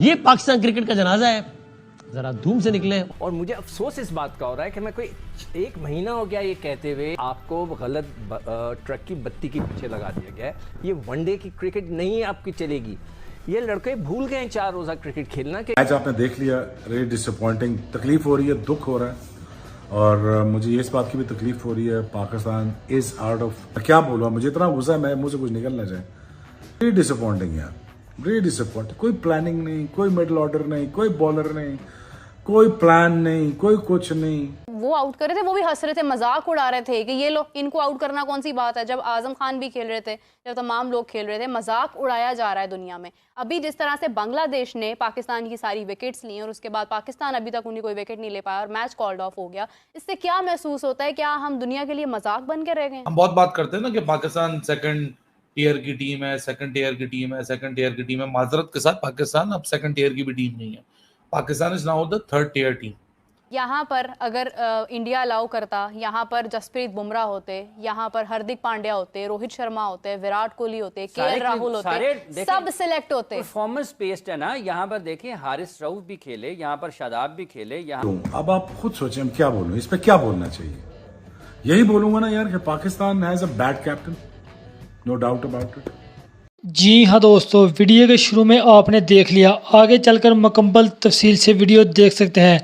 ये पाकिस्तान क्रिकेट का जनाजा है, जरा धूम से निकले। और मुझे अफसोस इस बात का हो रहा है कि मैं कोई 1 महीना हो गया ये कहते हुए आपको गलत ट्रक की बत्ती के पीछे लगा दिया गया है। ये वनडे की क्रिकेट नहीं आपकी चलेगी। ये लड़के भूल गए 4 रोजा क्रिकेट खेलना के। मैच आपने देख लिया, रियली डिसअपॉइंटिंग, तकलीफ हो रही है, दुख हो रहा है और मुझे इस बात की भी तकलीफ हो रही है। पाकिस्तान इज आउट ऑफ, क्या बोलूँ, मुझे इतना गुस्सा है, मैं मुंह से कुछ निकल ना जाए। रियली डिसअपॉइंटिंग यार, रियली डिसअपॉइंटिंग। कोई प्लानिंग नहीं, कोई मिडल ऑर्डर नहीं, कोई बॉलर नहीं, कोई प्लान नहीं, कोई कुछ नहीं। वो आउट कर रहे थे, वो भी हंस रहे थे, मजाक उड़ा रहे थे कि ये लो, इनको आउट करना कौन सी बात है। जब आजम खान भी खेल रहे थे, जब तमाम लोग खेल रहे थे, मजाक उड़ाया जा रहा है दुनिया में। अभी जिस तरह से बांग्लादेश ने पाकिस्तान की सारी विकेट्स ली और उसके बाद पाकिस्तान अभी तक उन्हें कोई विकेट नहीं ले पाया और मैच कॉल्ड ऑफ हो गया, इससे क्या महसूस होता है? क्या हम दुनिया के लिए मजाक बन के रह गए? हम बहुत बात करते हैं ना कि पाकिस्तान सेकंड टियर की टीम है, सेकंड टियर की टीम है, सेकंड टियर की टीम है। माजरत के साथ पाकिस्तान अब सेकंड टियर की भी टीम नहीं है। Pakistan is now the third tier team. यहाँ पर अगर इंडिया अलाउ करता, यहाँ पर जसप्रीत बुमराह होते, यहाँ पर हार्दिक पांड्या होते, रोहित शर्मा होते, विराट कोहली होते, केएल राहुल होते, सब सिलेक्ट होते। परफॉर्मेंस बेस्ड है ना। यहाँ पर देखें, हारिस रऊफ भी खेले, यहाँ पर शादाब भी खेले। यहाँ अब आप खुद सोचें, क्या बोलूं, इस पे क्या बोलना चाहिए। यही बोलूंगा ना यार कि Pakistan has a bad captain, no doubt about it. जी हाँ दोस्तों, वीडियो के शुरू में आपने देख लिया, आगे चलकर मुकम्मल तफसील से वीडियो देख सकते हैं।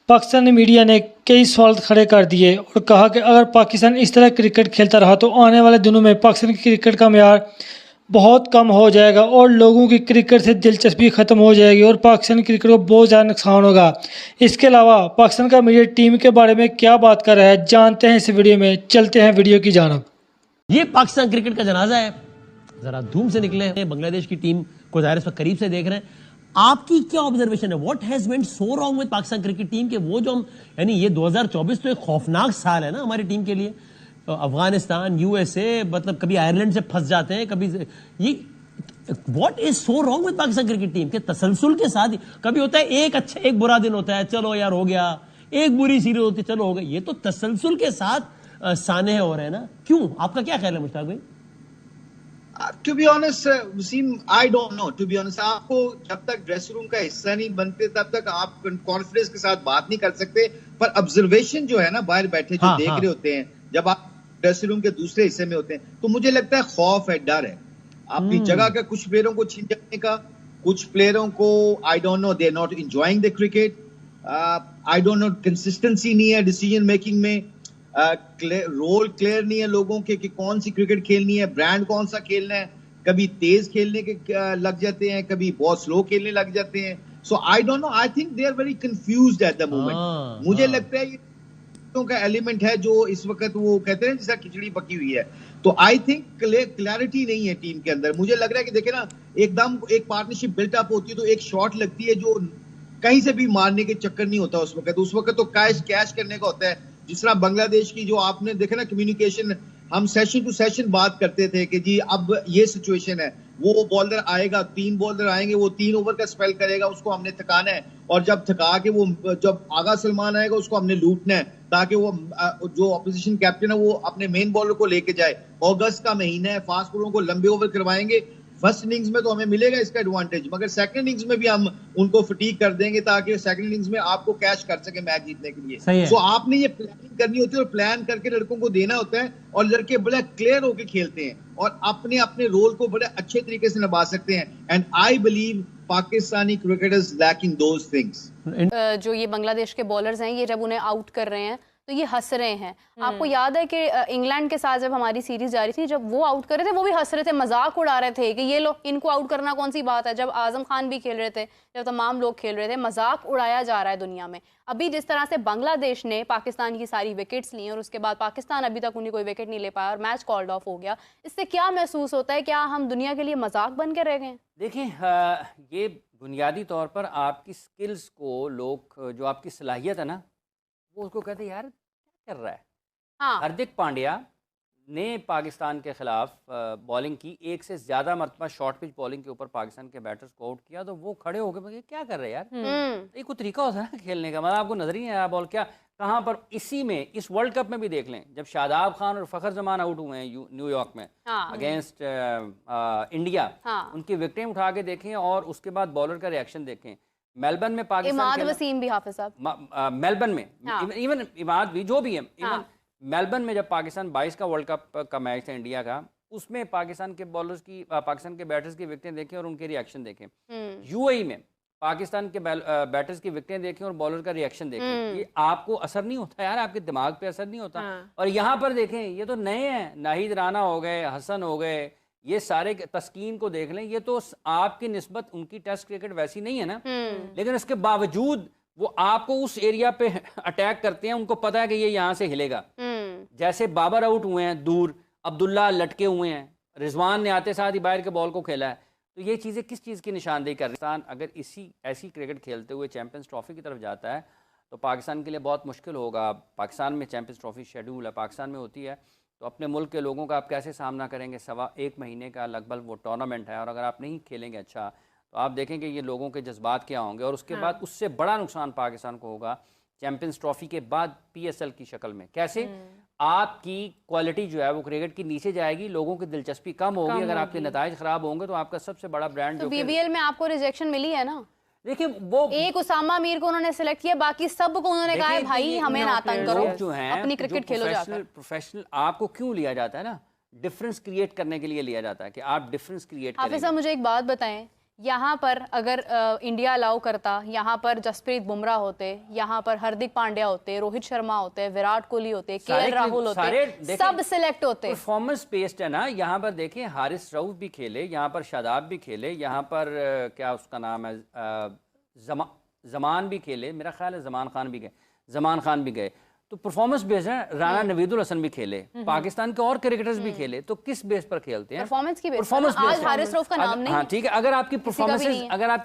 पाकिस्तानी मीडिया ने कई सवाल खड़े कर दिए और कहा कि अगर पाकिस्तान इस तरह क्रिकेट खेलता रहा तो आने वाले दिनों में पाकिस्तान की क्रिकेट का मेयार बहुत कम हो जाएगा और लोगों की क्रिकेट से दिलचस्पी ख़त्म हो जाएगी और पाकिस्तानी क्रिकेट को बहुत ज़्यादा नुकसान होगा। इसके अलावा पाकिस्तान का मीडिया टीम के बारे में क्या बात कर रहा है, जानते हैं इस वीडियो में। चलते हैं वीडियो की जानिब। ये पाकिस्तान क्रिकेट का जनाजा है, जरा धूम से निकले। बांग्लादेश की टीम को जाहिर है करीब से देख रहे हैं। आपकी क्या ऑब्जर्वेशन है? What has went so wrong with Pakistan cricket team के वो जो हम, यानी ये 2024 तो एक खौफनाक साल है ना हमारी टीम के लिए। अफगानिस्तान, यूएसए, मतलब कभी आयरलैंड से फंस जाते हैं, कभी ये what is so wrong with Pakistan cricket team के तसलसल के साथ। कभी होता है एक अच्छा एक बुरा दिन होता है, चलो यार हो गया, एक बुरी सीरीज होती है, चलो हो गई। ये तो तसलसल के साथ साने हो रहे हैं ना, क्यों? आपका क्या ख्याल है मुश्ताक भाई? To be honest, Wasim, I don't know. To be honest, आपको जब तक ड्रेसिंग रूम का हिस्सा नहीं बनते तब तक आप कॉन्फिडेंस के साथ बात नहीं कर सकते। पर ऑब्जर्वेशन जो है ना, बाहर बैठे जो देख रहे होते हैं, जब आप ड्रेसिंग रूम के दूसरे हिस्से में होते हैं, तो मुझे लगता है खौफ है, डर है अपनी जगह का, कुछ प्लेयरों को छीन जाने का, कुछ प्लेयरों को I don't know, they are not enjoying the cricket. I don't know, consistency नहीं है डिसीजन मेकिंग में, रोल क्लियर नहीं है लोगों के कि कौन सी क्रिकेट खेलनी है, ब्रांड कौन सा खेलना है। कभी तेज खेलने के लग जाते हैं, कभी बहुत स्लो खेलने लग जाते हैं। So I don't know, I think they are very confused at the moment. मुझे लगता है ये का एलिमेंट है जो इस वक्त वो कहते हैं जैसा खिचड़ी पकी हुई है। तो आई थिंक क्लैरिटी नहीं है टीम के अंदर। मुझे लग रहा है कि देखे ना, एकदम एक पार्टनरशिप बिल्टअप होती है तो एक शॉट लगती है जो कहीं से भी मारने के चक्कर नहीं होता उस वक्त तो कैश करने का होता है। जिस तरह बांग्लादेश की जो आपने देखा ना कम्युनिकेशन, हम सेशन टू सेशन बात करते थे कि जी अब ये सिचुएशन है, वो बॉलर आएगा, 3 बॉलर आएंगे, वो 3 ओवर का स्पेल करेगा, उसको हमने थकाना है, और जब थका के वो जब आगा सलमान आएगा उसको हमने लूटना है ताकि वो जो ऑपोजिशन कैप्टन है वो अपने मेन बॉलर को लेके जाए। अगस्त का महीना है, फास्ट बॉलरों को लंबे ओवर करवाएंगे। फर्स्ट इनिंग्स में तो हमें मिलेगा इसका एडवांटेज, मगर सेकंड इनिंग्स में भी हम उनको फटीग कर देंगे ताकि सेकंड इनिंग्स में आपको कैश कर सके मैच जीतने के लिए। सो आपने ये प्लानिंग करनी होती है और प्लान करके लड़कों को देना होता है, और लड़के बड़े क्लियर होकर खेलते हैं और अपने अपने रोल को बड़े अच्छे तरीके से निभा सकते हैं। And I believe Pakistani cricketers lacking those things. जो ये बांग्लादेश के बॉलर्स हैं, ये जब उन्हें आउट कर रहे हैं तो ये हंस रहे हैं। आपको याद है कि इंग्लैंड के साथ जब हमारी सीरीज जारी थी, जब वो आउट कर रहे थे, वो भी हंस रहे थे, मजाक उड़ा रहे थे कि ये लो, इनको आउट करना कौन सी बात है। जब आजम खान भी खेल रहे थे, जब तमाम लोग खेल रहे थे, मजाक उड़ाया जा रहा है दुनिया में। अभी जिस तरह से बांग्लादेश ने पाकिस्तान की सारी विकेट्स ली और उसके बाद पाकिस्तान अभी तक उन्हें कोई विकेट नहीं ले पाया और मैच कॉल्ड ऑफ हो गया, इससे क्या महसूस होता है? क्या हम दुनिया के लिए मजाक बन के रह गए? देखें, ये बुनियादी तौर पर आपकी स्किल्स को लोग, जो आपकी सलाहियत है ना, वो उसको कहते हैं यार कर रहा है। हार्दिक पांड्या ने पाकिस्तान के खिलाफ बॉलिंग की, एक से ज़्यादा मरतबा शॉर्ट पिच बॉलिंग के ऊपर पाकिस्तान के बैटर्स को आउट किया, तो वो खड़े हो गए, क्या कर रहे हैं यार, ये कोई तरीका होता है ना खेलने का, मतलब आपको नजर ही नहीं आया बॉल क्या कहाँ पर। इसी में इस वर्ल्ड कप में भी देख लें, जब शादाब खान और फ़खर जमान आउट हुए हैं न्यूयॉर्क में अगेंस्ट इंडिया, उनकी विकेटें उठा के देखें और उसके बाद बॉलर का रिएक्शन देखें। मेलबर्न में पाकिस्तान वसीम भी, हाफिज साहब मेलबर्न में इवन इमाद भी, जो भी है, इवन मेलबर्न में जब पाकिस्तान 22 का वर्ल्ड कप का मैच था इंडिया का, उसमें पाकिस्तान के बॉलर्स की पाकिस्तान के बैटर्स की विकेटें देखें और उनके रिएक्शन देखें। यूएई में पाकिस्तान के बैटर्स की विकेटें देखें और बॉलर का रिएक्शन देखें, ये आपको असर नहीं होता यार, आपके दिमाग पे असर नहीं होता। और यहाँ पर देखें, ये तो नए हैं, नाहिद राना हो गए, हसन हो गए, ये सारे, तस्कीन को देख लें, ये तो आपकी निस्बत उनकी टेस्ट क्रिकेट वैसी नहीं है ना, लेकिन इसके बावजूद वो आपको उस एरिया पे अटैक करते हैं, उनको पता है कि ये यहाँ से हिलेगा। जैसे बाबर आउट हुए हैं दूर, अब्दुल्ला लटके हुए हैं, रिजवान ने आते साथ ही बाहर के बॉल को खेला है, तो ये चीज़ें किस चीज़ की निशानदेही कर रही है। पाकिस्तान अगर ऐसी क्रिकेट खेलते हुए चैंपियंस ट्रॉफी की तरफ जाता है तो पाकिस्तान के लिए बहुत मुश्किल होगा। पाकिस्तान में चैंपियंस ट्रॉफी शेड्यूल है, पाकिस्तान में होती है, तो अपने मुल्क के लोगों का आप कैसे सामना करेंगे। 1.25 महीने का लगभग वो टूर्नामेंट है, और अगर आप नहीं खेलेंगे अच्छा, तो आप देखेंगे ये लोगों के जज्बात क्या होंगे, और उसके बाद उससे बड़ा नुकसान पाकिस्तान को होगा चैंपियंस ट्रॉफी के बाद PSL की शक्ल में। कैसे आपकी क्वालिटी जो है वो क्रिकेट की नीचे जाएगी, लोगों की दिलचस्पी कम होगी, अगर आपके नताइज खराब होंगे तो आपका सबसे बड़ा ब्रांड तो BBL में आपको रिजेक्शन मिली है ना। देखिए वो एक उसामा मीर को उन्होंने सिलेक्ट किया, बाकी सब को उन्होंने कहा है भाई हमें ना तंग करो, जो है अपनी क्रिकेट खेलो जाकर। प्रोफेशनल आपको क्यों लिया जाता है ना, डिफरेंस क्रिएट करने के लिए लिया जाता है कि आप डिफरेंस क्रिएट करें। हाफिज साहब मुझे एक बात बताएं, यहाँ पर अगर इंडिया अलाउ करता, यहाँ पर जसप्रीत बुमराह होते, यहाँ पर हार्दिक पांड्या होते, रोहित शर्मा होते, विराट कोहली होते, KL राहुल होते, सब सिलेक्ट होते। परफॉर्मेंस बेस्ड है ना। यहाँ पर देखें हारिस रऊफ भी खेले, यहाँ पर शादाब भी खेले, यहाँ पर क्या उसका नाम है जमान भी खेले, मेरा ख्याल है जमान खान भी गए, तो परफॉर्मेंस बेस्ड है। राना नवीदुल हसन भी खेले, पाकिस्तान के और क्रिकेटर्स भी खेले, तो किस बेस पर खेलते हैं? परफॉर्मेंस की बेस पर। आज हारिस रऊफ का नाम नहीं। हाँ ठीक है, अगर आपकी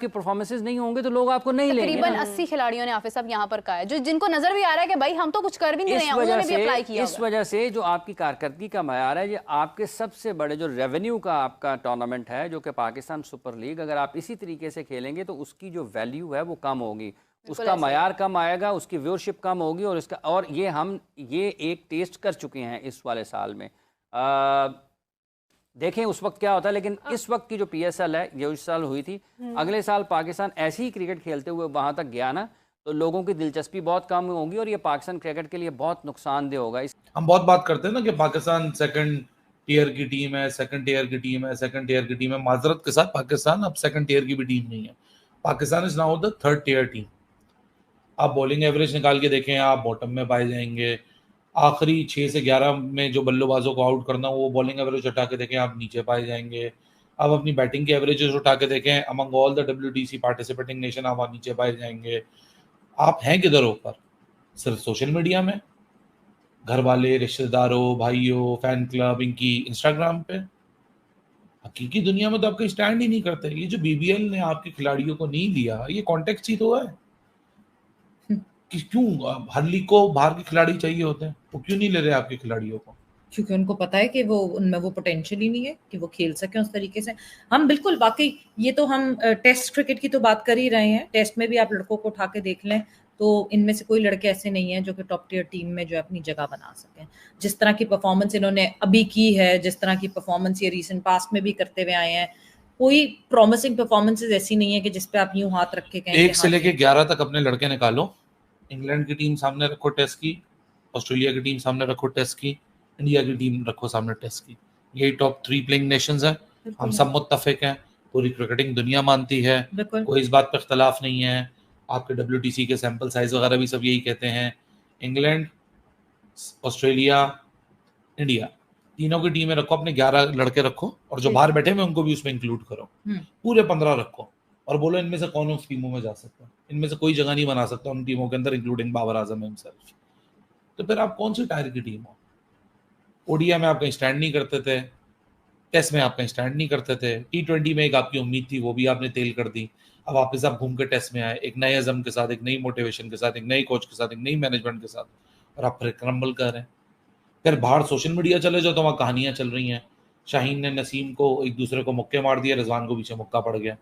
परफॉर्मेंसेस नहीं होंगे तो लोग आपको नहीं लेंगे। तकरीबन 80 खिलाड़ियों ने हाफिज साहब यहाँ पर कहा है, जो जिनको नजर भी आ रहा है कि भाई हम तो कुछ कर भी नहीं रहे हैं, उन्होंने भी अप्लाई किया। इस वजह से जो आपकी कारकर्दगी का मयार है, ये आपके सबसे बड़े जो रेवेन्यू का आपका टूर्नामेंट है जो कि पाकिस्तान सुपर लीग, अगर आप इसी तरीके से खेलेंगे तो उसकी जो वैल्यू है वो कम होगी, उसका मयार कम आएगा, उसकी व्यूअरशिप कम होगी, और ये एक टेस्ट कर चुके हैं इस वाले साल में। देखें उस वक्त क्या होता है, लेकिन इस वक्त की जो PSL है जो इस साल हुई थी, अगले साल पाकिस्तान ऐसी ही क्रिकेट खेलते हुए वहां तक गया ना, तो लोगों की दिलचस्पी बहुत कम होगी और ये पाकिस्तान क्रिकेट के लिए बहुत नुकसानदेह होगा। हम बहुत बात करते हैं ना कि पाकिस्तान सेकंड टियर की टीम है, सेकंड टियर की टीम है। माजरत के साथ पाकिस्तान अब सेकंड टियर की भी टीम नहीं है, Pakistan is now the third tier team. आप बॉलिंग एवरेज निकाल के देखें, आप बॉटम में पाए जाएंगे। आखिरी 6 से 11 में जो बल्लेबाजों को आउट करना, वो बॉलिंग एवरेज उठा के देखें, आप नीचे पाए जाएंगे। आप अपनी बैटिंग के एवरेजेस उठा के देखें, among all the WTC participating nation आप नीचे पाए जाएंगे। आप हैं किधर ऊपर? सिर्फ सोशल मीडिया में, घर वाले, रिश्तेदारों, भाइयों, फैन क्लब, इनकी इंस्टाग्राम पे। हकीकी दुनिया में तो आपका स्टैंड ही नहीं करते। ये जो BBL ने आपके खिलाड़ियों को नहीं लिया, ये कॉन्टेक्स्ट ही तो है कि क्यों हर लीग को बाहर के खिलाड़ी चाहिए होते हैं, वो क्यों नहीं ले रहे आपके खिलाड़ियों को? क्योंकि उनको पता है कि वो उनमें वो पोटेंशियल ही नहीं है कि वो खेल सकें उस तरीके से। हम बिल्कुल वाकई, ये तो हम टेस्ट क्रिकेट की तो बात कर ही रहे हैं। टेस्ट में भी आप लड़कों को उठा के देख लें तो इनमें से कोई लड़के ऐसे नहीं है जो कि टॉप टियर टीम में जो है अपनी जगह बना सकें। जिस तरह की परफॉर्मेंस इन्होंने अभी की है, जिस तरह की परफॉर्मेंस ये रीसेंट पास्ट में भी करते हुए आए हैं, कोई प्रॉमिसिंग परफॉर्मेंसेस ऐसी नहीं है कि जिस पे आप यूं हाथ रख के कहें 1 से लेके 11 तक अपने लड़के निकालो। इंग्लैंड की टीम सामने रखो टेस्ट की, ऑस्ट्रेलिया की टीम सामने रखो टेस्ट की, इंडिया की टीम रखो सामने टेस्ट की। यही टॉप 3 प्लेइंग नेशंस है। हम सब मुत्तफिक हैं, पूरी क्रिकेटिंग दुनिया मानती है, कोई इस बात पर इख्तलाफ नहीं है। आपके WTC के सैंपल साइज वगैरह भी सब यही कहते हैं। इंग्लैंड, ऑस्ट्रेलिया, इंडिया, तीनों की टीमें रखो, अपने 11 लड़के रखो, और जो बाहर बैठे हैं उनको भी उसमें इंक्लूड करो। पूरे 15 रखो और बोलो इनमें से कौन उस टीमों में जा सकता है। इनमें से कोई जगह नहीं बना सकता उन टीमों के अंदर, इंक्लूडिंग बाबर आजम हिमसेल्फ। तो फिर आप कौन सी टायर की टीम हो? ODI में आप कहीं स्टैंड नहीं करते थे, टेस्ट में आप कहीं स्टैंड नहीं करते थे, T20 में एक आपकी उम्मीद थी, वो भी आपने तेल कर दी। अब वापस आप घूम के टेस्ट में आए, एक नए अज़म के साथ, एक नई मोटिवेशन के साथ, एक नई कोच के साथ, एक नई मैनेजमेंट के साथ, और आप फिर क्रम्बल कर रहे हैं। फिर बाहर सोशल मीडिया चले जाओ तो वहाँ कहानियां चल रही हैं, शाहीन ने नसीम को एक दूसरे को मुक्के मार दिया, रिजवान को पीछे मुक्का पड़ गया।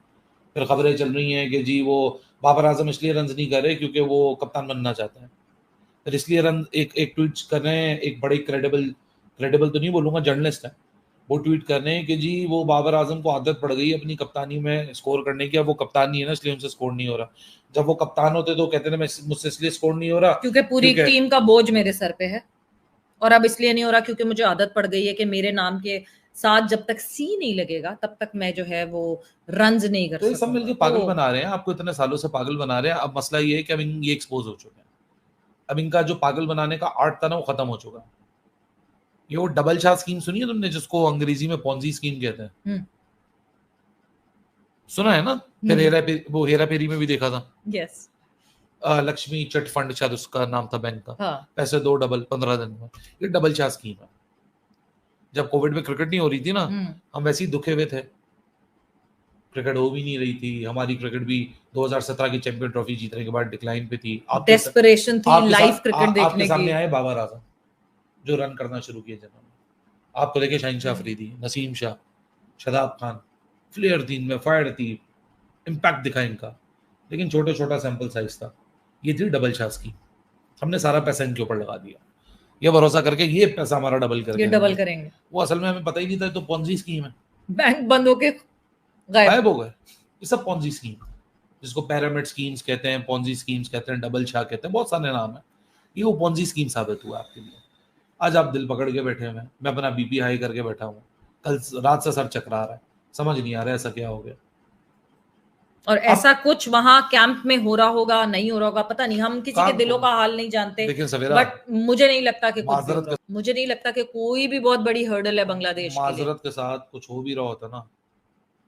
फिर खबरें चल रही हैं कि जी वो बाबर आजम इसलिए रन नहीं कर रहे क्योंकि वो कप्तान बनना चाहता है। फिर इसलिए रन एक ट्वीट कर रहे हैं, एक बड़े क्रेडिबल तो नहीं बोलूंगा, जर्नलिस्ट है, वो ट्वीट कर रहे हैं कि जी वो बाबर आजम को आदत पड़ गई अपनी कप्तानी में स्कोर करने की, अब वो कप्तान नहीं है ना इसलिए उनसे स्कोर नहीं हो रहा। जब वो कप्तान होते तो कहते थे मुझसे इसलिए स्कोर नहीं हो रहा क्योंकि पूरी टीम का बोझ मेरे सर पे है, और अब इसलिए नहीं हो रहा क्योंकि मुझे आदत पड़ गई है कि मेरे नाम के साथ जब तक सी नहीं लगेगा तब तक मैं जो है वो रन्स नहीं कर सकता। तो ये सब मिलकर पागल बना रहे हैं आपको, इतने सालों से पागल बना रहे हैं। अब मसला ये है कि अब ये एक्सपोज हो चुके हैं, अब इनका जो पागल बनाने का आर्ट था ना वो खत्म हो चुका है। ये वो डबल शाह स्कीम सुनी है तुमने, जिसको अंग्रेजी में पॉन्जी स्कीम कहते हैं? सुना है ना? फिर वो हेरा फेरी में भी देखा था। यस, लक्ष्मी चिट फंड शायद उसका नाम था बैंक का। हाँ। पैसे दो डबल 15 दिन में। ये डबल शाह स्कीम है। जब कोविड में क्रिकेट नहीं हो रही थी ना, हम वैसे ही दुखे हुए थे, क्रिकेट हो भी नहीं रही थी, हमारी क्रिकेट भी 2017 की चैंपियन ट्रॉफी जीतने के बाद डिक्लाइन पे थी। डेस्परेशन थी लाइव क्रिकेट देखने की। आपके सामने आए बाबर आजम जो रन करना शुरू किए जिन्होंने, आपको देखे शाहीन शाह अफरीदी, नसीम शाह, शदाब खान, फ्लेयर थी इनमें, फायर थी, इम्पैक्ट दिखा इनका, लेकिन छोटा सैंपल साइज था। ये थी डबल शाह स्कीम। हमने सारा पैसा इनके ऊपर लगा दिया, ये भरोसा करके ये पैसा हमारा डबल करेंगे। वो असल में हमें पता ही नहीं था, तो पॉन्जी स्कीम है, बैंक बंद होके गायब हो गए। ये सब पॉन्जी स्कीम, जिसको पिरामिड स्कीम्स कहते हैं, पॉन्जी स्कीम्स कहते हैं, डबल शाह कहते हैं, बहुत सारे नाम है। ये वो पॉन्जी स्कीम साबित हुआ आपके लिए। आज आप दिल पकड़ के बैठे हुए हैं, मैं अपना बीपी हाई करके बैठा हूँ, कल रात से सर चकरा रहा है, समझ नहीं आ रहा है ऐसा क्या हो गया। और ऐसा कुछ वहां कैंप में हो रहा होगा, नहीं हो रहा होगा, पता नहीं, हम किसी के दिलों का हाल नहीं जानते, बट मुझे नहीं लगता कि कोई भी बहुत बड़ी हर्डल है बांग्लादेश के लिए। माजरत के साथ कुछ हो भी रहा होता ना,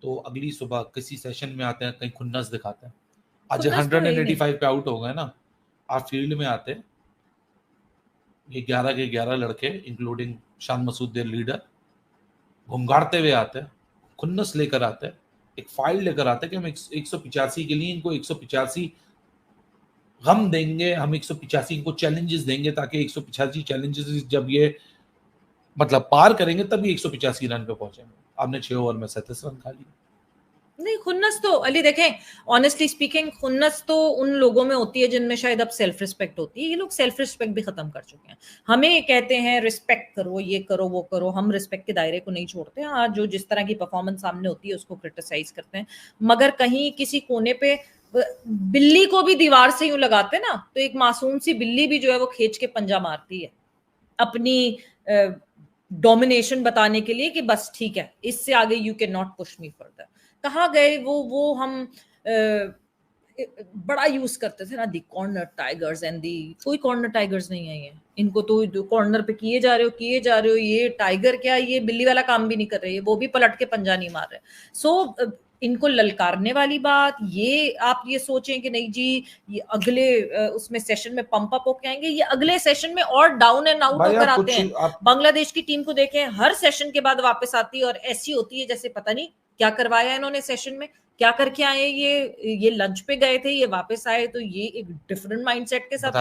तो अगली सुबह किसी सेशन में आते हैं, कहीं खुन्नस दिखाते हैं। आज 185 पे आउट हो गए ना, आप फील्ड में आते, ये 11 के 11 लड़के इंक्लूडिंग शान मसूद देर लीडर घुंघाड़ते हुए आते हैं, खुन्नस लेकर आते हैं, एक फाइल लेकर आते हैं कि हम 185 के लिए इनको 185 गम देंगे, हम 185 इनको चैलेंजेस देंगे, ताकि 185 चैलेंजेस जब ये मतलब पार करेंगे तभी 185 रन पे पहुंचेंगे। आपने 6 ओवर में 37 रन खा लिए। नहीं, खुन्नस तो अली देखें, ऑनेस्टली स्पीकिंग, खुन्नस तो उन लोगों में होती है जिनमें शायद अब सेल्फ रिस्पेक्ट होती है। ये लोग सेल्फ रिस्पेक्ट भी खत्म कर चुके हैं। हमें कहते हैं रिस्पेक्ट करो, ये करो, वो करो, हम रिस्पेक्ट के दायरे को नहीं छोड़ते। हाँ, जो जिस तरह की परफॉर्मेंस सामने होती है उसको क्रिटिसाइज करते हैं, मगर कहीं किसी कोने पे बिल्ली को भी दीवार से यूं लगाते ना, तो एक मासूम सी बिल्ली भी जो है वो खींच के पंजा मारती है अपनी डोमिनेशन बताने के लिए कि बस ठीक है, इससे आगे you can not push me further. कहाँ गए वो हम बड़ा यूज करते थे ना, दी कॉर्नर टाइगर्स एंड दी, कोई कॉर्नर टाइगर्स नहीं है। ये इनको तो कॉर्नर पे किए जा रहे हो, ये टाइगर क्या, ये बिल्ली वाला काम भी नहीं कर रहे, वो भी पलट के पंजा नहीं मार रहे। सो इनको ललकारने वाली बात ये, आप ये सोचें कि नहीं जी ये अगले उसमें सेशन में पंप अप होके आएंगे, ये अगले सेशन में और डाउन एंड आउट होकर आते हैं। बांग्लादेश की टीम को देखें, हर सेशन के बाद वापस आती है और ऐसी होती है जैसे पता नहीं क्या करवाया इन्होंने सेशन में, क्या करके आए, ये लंच पे गए थे, ये वापस आए तो ये एक डिफरेंट माइंडसेट के साथ